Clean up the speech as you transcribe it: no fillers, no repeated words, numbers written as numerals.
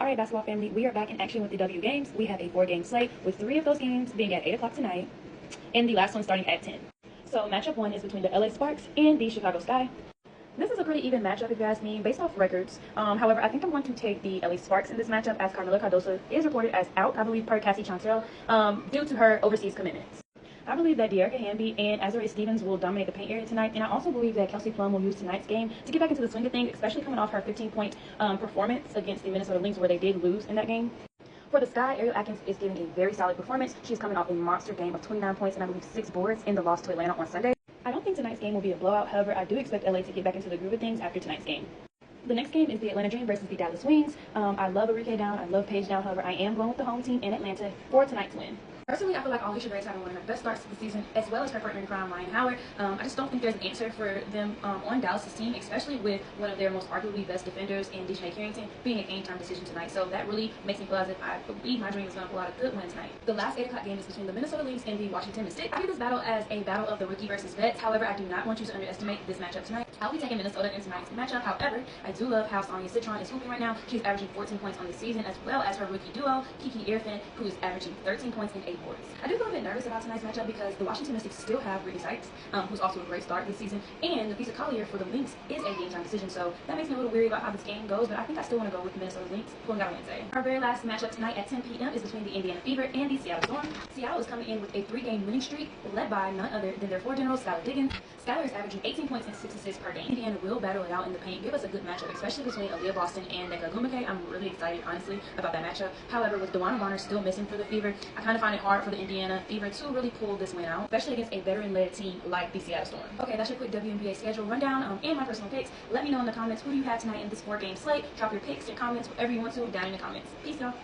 Alright, basketball family, we are back in action with the W games. We have a 4-game slate with 3 of those games being at 8 o'clock tonight and the last one starting at 10. So matchup 1 is between the LA Sparks and the Chicago Sky. This is a pretty even matchup if you ask me, based off records. However, I think I'm going to take the LA Sparks in this matchup as Carmela Cardoso is reported as out, I believe, per Cassie Chancellor, due to her overseas commitments. I believe that De'Erica Hamby and Azurá Stevens will dominate the paint area tonight, and I also believe that Kelsey Plum will use tonight's game to get back into the swing of things, especially coming off her 15-point performance against the Minnesota Lynx, where they did lose in that game. For the Sky, Ariel Atkins is giving a very solid performance. She's coming off a monster game of 29 points and I believe 6 boards in the loss to Atlanta on Sunday. I don't think tonight's game will be a blowout. However, I do expect LA to get back into the groove of things after tonight's game. The next game is the Atlanta Dream versus the Dallas Wings. I love Enrique Down. I love Paige Down. However, I am going with the home team in Atlanta for tonight's win. Personally, I feel like Alicia Gray's having one of her best starts to the season, as well as her partner in crime, Ryan Howard. I just don't think there's an answer for them on Dallas' team, especially with one of their most arguably best defenders in Dejounte Carrington being a game-time decision tonight. So that really makes me feel as if I believe my Dream is going to pull out a good win tonight. The last 8 o'clock game is between the Minnesota Lynx and the Washington Mystics. I view this battle as a battle of the rookie versus vets. However, I do not want you to underestimate this matchup tonight. I'll be taking Minnesota in tonight's matchup. However, I do love how Sonia Citron is hooping right now. She's averaging 14 points on the season, as well as her rookie duo, Kiki Irfin, who is averaging 13 points and 8 boards. I do feel a bit nervous about tonight's matchup because the Washington Mystics still have Brittany Sykes, who's off to a great start this season, and Lisa Collier for the Lynx is a game-time decision, so that makes me a little weary about how this game goes, but I think I still want to go with the Minnesota Lynx pulling out a Wednesday. Our very last matchup tonight at 10 p.m. is between the Indiana Fever and the Seattle Storm. Seattle is coming in with a 3-game winning streak led by none other than their floor general, Skylar Diggins. Skylar is averaging 18 points and 6 assists per game. Indiana will battle it out in the paint, give us a good matchup, especially between Aaliyah Boston and Nneka Ogwumike. I'm really excited, honestly, about that matchup. However, with DeWanna Bonner still missing for the Fever, I kind of find it hard for the Indiana Fever to really pull this win out, especially against a veteran-led team like the Seattle Storm. Okay, that's your quick WNBA schedule rundown and my personal picks. Let me know in the comments who do you have tonight in this 4-game slate. Drop your picks, your comments, whatever you want to down in the comments. Peace, y'all.